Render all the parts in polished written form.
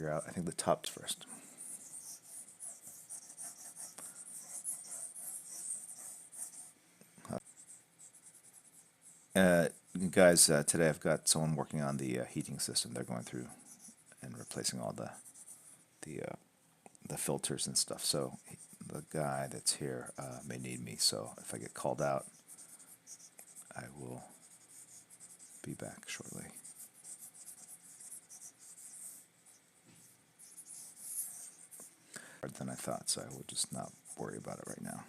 figure out, I think the tops first. Uh, Guys, today I've got someone working on the heating system. They're going through and replacing all the the filters and stuff. So the guy that's here may need me. So if I get called out, I will be back shortly. Harder than I thought, so I will just not worry about it right now.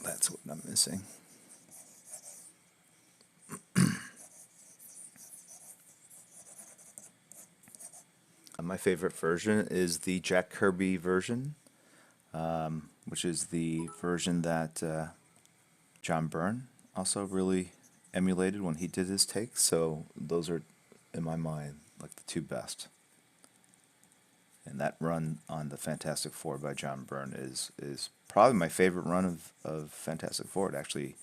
That's what I'm missing. My favorite version is the Jack Kirby version, which is the version that John Byrne also really emulated when he did his take. So those are, in my mind, like the two best. And that run on the Fantastic Four by John Byrne is probably my favorite run of Fantastic Four. It actually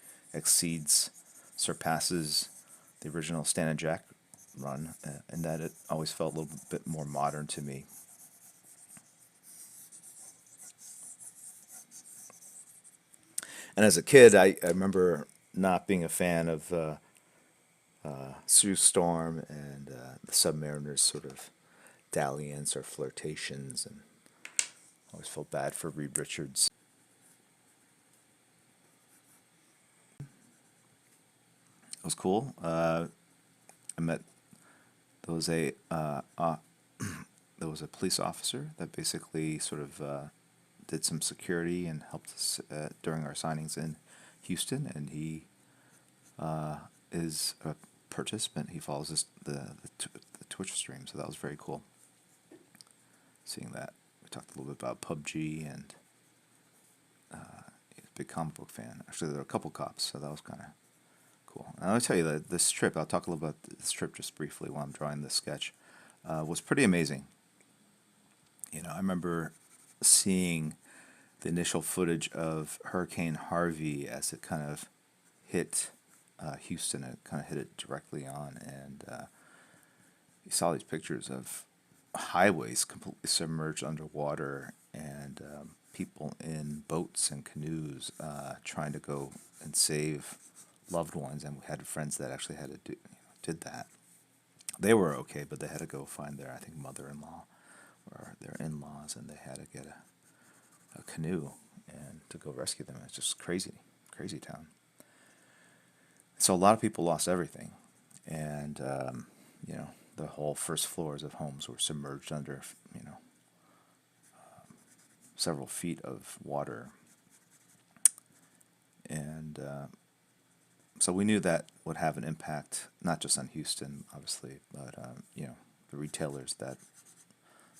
surpasses the original Stan and Jack run, in that it always felt a little bit more modern to me. And as a kid, I remember not being a fan of Sue Storm and the Submariners' sort of dalliance or flirtations, and always felt bad for Reed Richards. It was cool. I met there was a there was a police officer that basically sort of did some security and helped us during our signings in Houston, and he is a participant. He follows the Twitch stream, so that was very cool. Seeing that, we talked a little bit about PUBG, and he's a big comic book fan. Actually, there were a couple cops, so that was kind of cool. And I'll tell you that this trip, I'll talk a little about this trip just briefly while I'm drawing this sketch, was pretty amazing. You know, I remember seeing the initial footage of Hurricane Harvey as it kind of hit Houston. It kind of hit it directly on, and you saw these pictures of highways completely submerged underwater, and people in boats and canoes trying to go and save loved ones. And we had friends that actually had to did that. They were okay, but they had to go find their, I think, mother-in-law or their in-laws, and they had to get a canoe and to go rescue them. It's just crazy, crazy town. So a lot of people lost everything, and the whole first floors of homes were submerged under several feet of water, and so we knew that would have an impact not just on Houston, obviously, but the retailers, that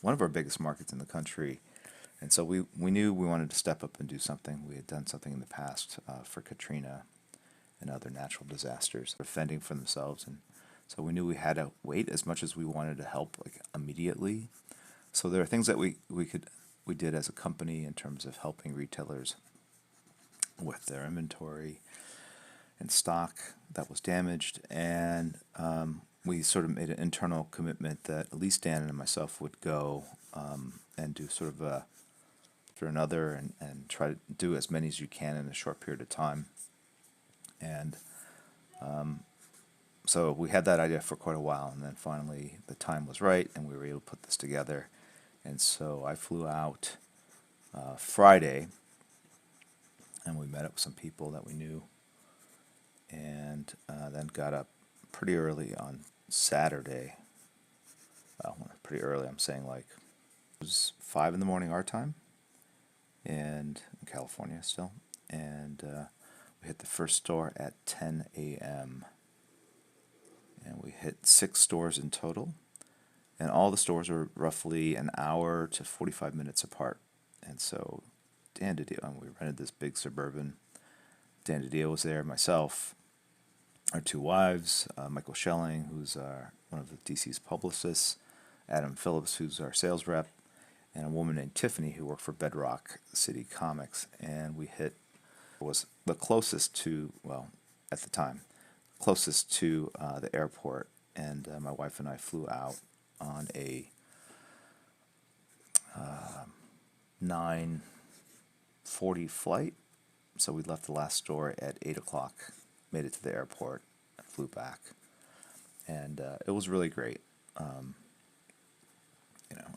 one of our biggest markets in the country. And so we knew we wanted to step up and do something. We had done something in the past for Katrina and other natural disasters, fending for themselves. And so we knew we had to wait as much as we wanted to help, like, immediately. So there are things that we did as a company in terms of helping retailers with their inventory and stock that was damaged. And we sort of made an internal commitment that at least Dan and myself would go and do sort of a for another, and try to do as many as you can in a short period of time. And so we had that idea for quite a while, and then finally the time was right, and we were able to put this together. And so I flew out Friday, and we met up with some people that we knew, and then got up pretty early on Saturday. Well, pretty early, I'm saying, like, it was 5 in the morning our time, and in California still, and we hit the first store at 10 a.m. and we hit 6 stores in total, and all the stores were roughly an hour to 45 minutes apart. And so Dan Didio, and we rented this big Suburban. Dan Didio was there, myself, our 2 wives, Michael Schelling, who's one of the DC's publicists, Adam Phillips, who's our sales rep, and a woman named Tiffany who worked for Bedrock City Comics. And we was the closest to, well, at the time, closest to the airport, and my wife and I flew out on a 9:40 flight. So we left the last store at 8 o'clock, made it to the airport, and flew back, and it was really great.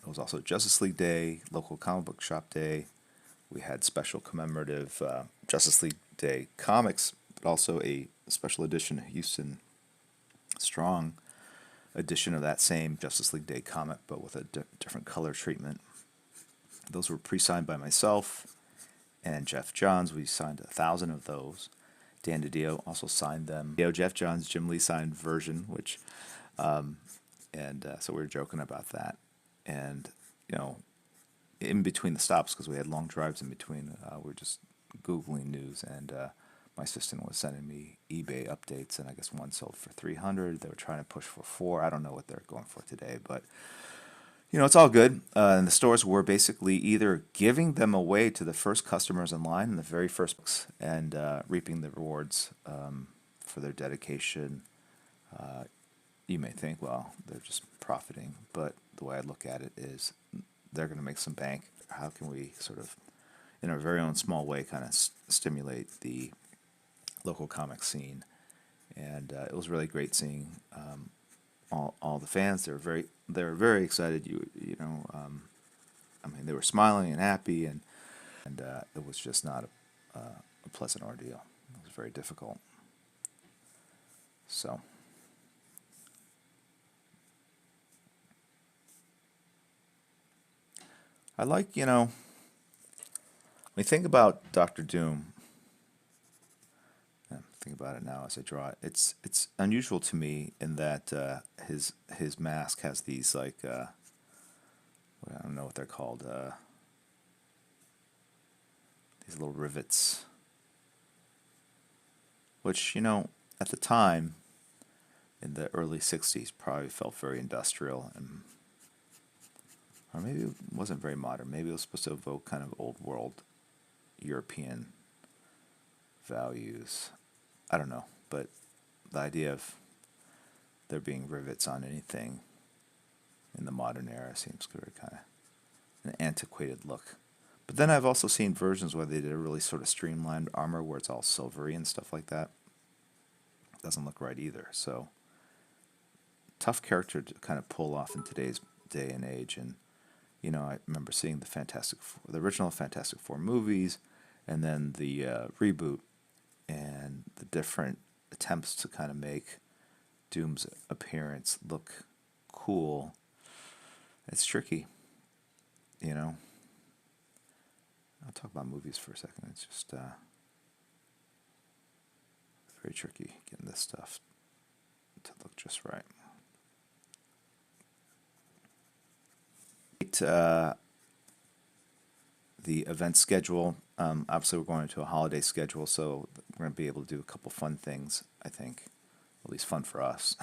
It was also Justice League Day, local comic book shop day. We had special commemorative Justice League Day comics, but also a special edition Houston Strong edition of that same Justice League Day comic, but with a different color treatment. Those were pre-signed by myself and Jeff Johns. We signed 1,000 of those. Dan DiDio also signed them. Jeff Johns, Jim Lee signed version, which, so we were joking about that. And, in between the stops, because we had long drives in between, we were just Googling news, and my assistant was sending me eBay updates, and I guess one sold for 300. They were trying to push for 4. I don't know what they're going for today, but it's all good. And the stores were basically either giving them away to the first customers in line in the very first books, and reaping the rewards for their dedication. You may think, well, they're just profiting, but the way I look at it is they're going to make some bank. How can we sort of, in our very own small way, kind of stimulate the local comic scene? And it was really great seeing all the fans. They were very excited. They were smiling and happy, and it was just not a pleasant ordeal. It was very difficult. So. I like, when you think about Doctor Doom, think about it now as I draw it. It's unusual to me in that his mask has these I don't know what they're called, these little rivets, which at the time in the early '60s probably felt very industrial, or maybe it wasn't very modern. Maybe it was supposed to evoke kind of old world European values. I don't know, but the idea of there being rivets on anything in the modern era seems very kind of an antiquated look. But then I've also seen versions where they did a really sort of streamlined armor where it's all silvery and stuff like that. Doesn't look right either. So tough character to kind of pull off in today's day and age. And I remember seeing the original Fantastic Four movies, and then the reboot, and the different attempts to kind of make Doom's appearance look cool. It's tricky, I'll talk about movies for a second. It's just very tricky getting this stuff to look just right. The event schedule. Obviously, we're going into a holiday schedule, so we're going to be able to do a couple fun things, I think. At least fun for us.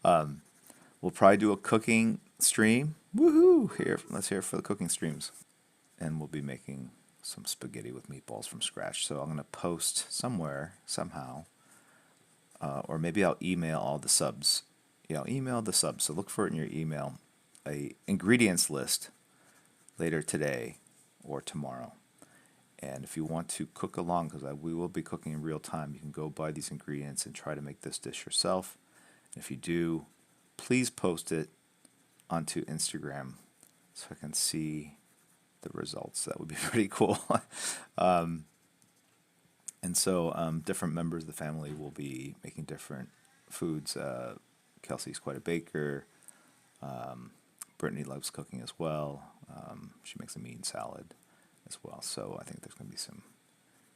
We'll probably do a cooking stream. Woohoo! Let's hear it for the cooking streams. And we'll be making some spaghetti with meatballs from scratch. So I'm going to post somewhere, somehow, or maybe I'll email all the subs. Yeah, I'll email the subs. So look for it in your email. A ingredients list later today or tomorrow. And if you want to cook along, because we will be cooking in real time, you can go buy these ingredients and try to make this dish yourself. And if you do, please post it onto Instagram so I can see the results. That would be pretty cool. Different members of the family will be making different foods. Kelsey's quite a baker. Brittany loves cooking as well. She makes a mean salad as well. So I think there's going to be some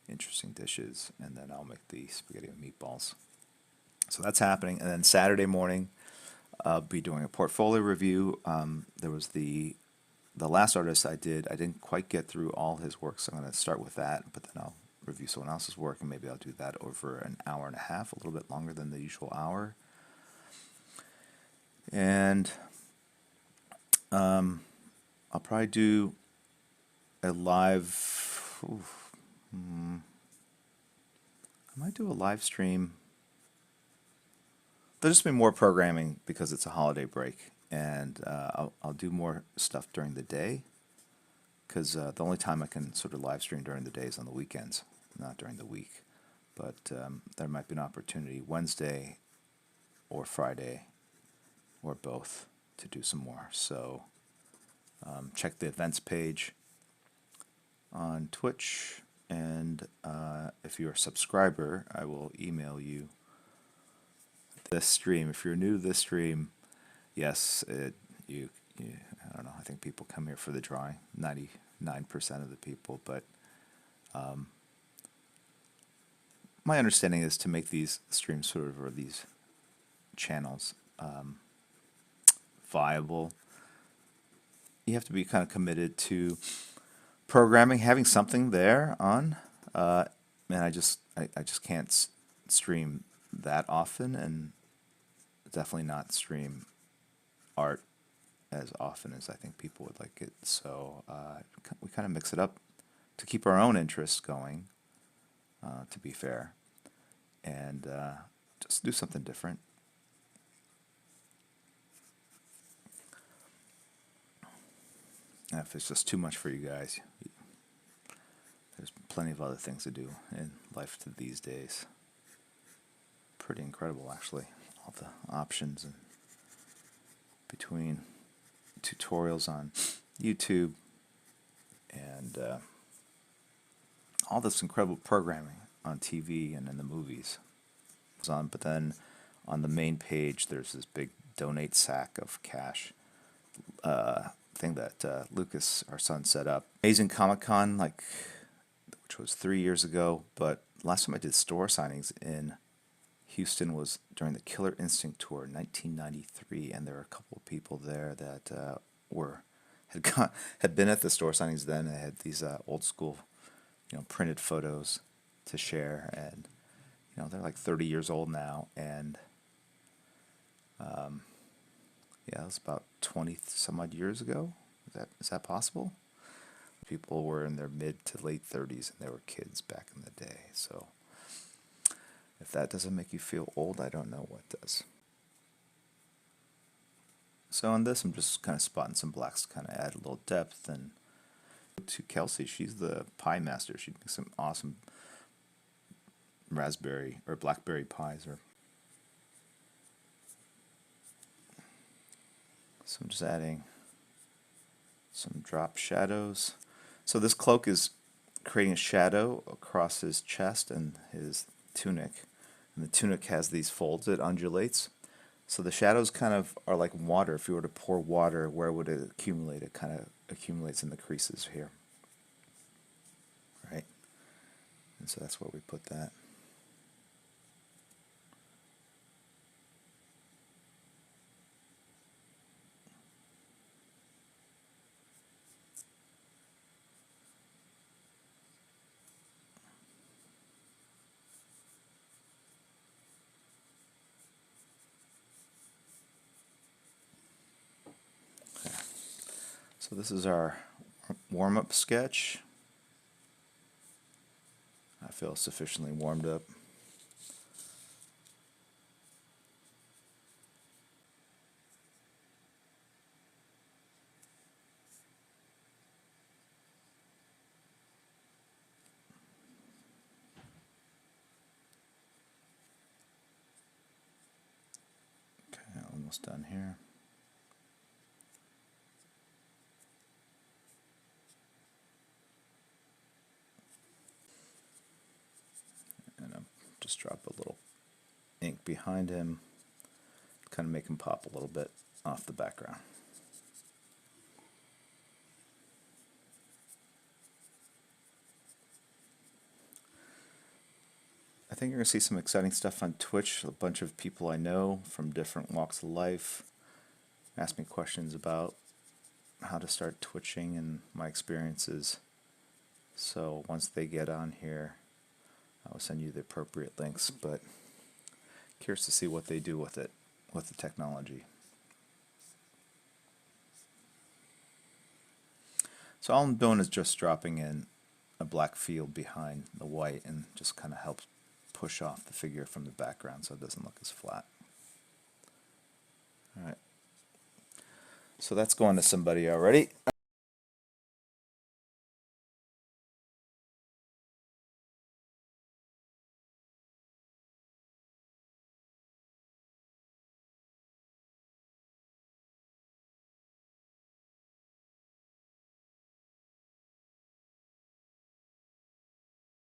interesting dishes. And then I'll make the spaghetti with meatballs. So that's happening. And then Saturday morning, I'll be doing a portfolio review. There was the last artist I didn't quite get through all his work, so I'm going to start with that, but then I'll review someone else's work, and maybe I'll do that over an hour and a half, a little bit longer than the usual hour. And I'll probably do a live... I might do a live stream there'll just be more programming because it's a holiday break, and I'll do more stuff during the day because the only time I can sort of live stream during the day is on the weekends, not during the week. But there might be an opportunity Wednesday or Friday or both to do some more. So check the events page on Twitch, and if you're a subscriber, I will email you this stream. If you're new to this stream, yes, you I don't know. I think people come here for the drawing. 99% of the people, but my understanding is to make these streams sort of, or these channels viable, you have to be kind of committed to programming, having something there on. And I just can't stream that often, and definitely not stream art as often as I think people would like it. So we kind of mix it up to keep our own interests going, to be fair, and just do something different. And if it's just too much for you guys, there's plenty of other things to do in life these days. Pretty incredible, actually, all the options and between tutorials on YouTube and all this incredible programming on TV and in the movies. But then on the main page, there's this big donate sack of cash thing that Lucas, our son, set up. Amazing Comic-Con, which was 3 years ago, but last time I did store signings in Houston was during the Killer Instinct tour in 1993, and there were a couple of people there that had been at the store signings then. They had these old school, printed photos to share, and they're like 30 years old now, and yeah, it was about 20 some odd years ago. Is that possible? People were in their mid to late 30s, and they were kids back in the day. So if that doesn't make you feel old, I don't know what does. So on this, I'm just kind of spotting some blacks to kind of add a little depth. And to Kelsey, she's the pie master. She makes some awesome raspberry or blackberry pies. So I'm just adding some drop shadows. So this cloak is creating a shadow across his chest and his tunic. And the tunic has these folds, it undulates. So the shadows kind of are like water. If you were to pour water, where would it accumulate? It kind of accumulates in the creases here. Right? And so that's where we put that. So this is our warm-up sketch. I feel sufficiently warmed up. Okay, almost done here. And I'll just drop a little ink behind him, kind of make him pop a little bit off the background. I think you're going to see some exciting stuff on Twitch. A bunch of people I know from different walks of life ask me questions about how to start twitching and my experiences. So once they get on here, I will send you the appropriate links, but curious to see what they do with it, with the technology. So all I'm doing is just dropping in a black field behind the white and just kind of helps push off the figure from the background so it doesn't look as flat. So that's going to somebody already.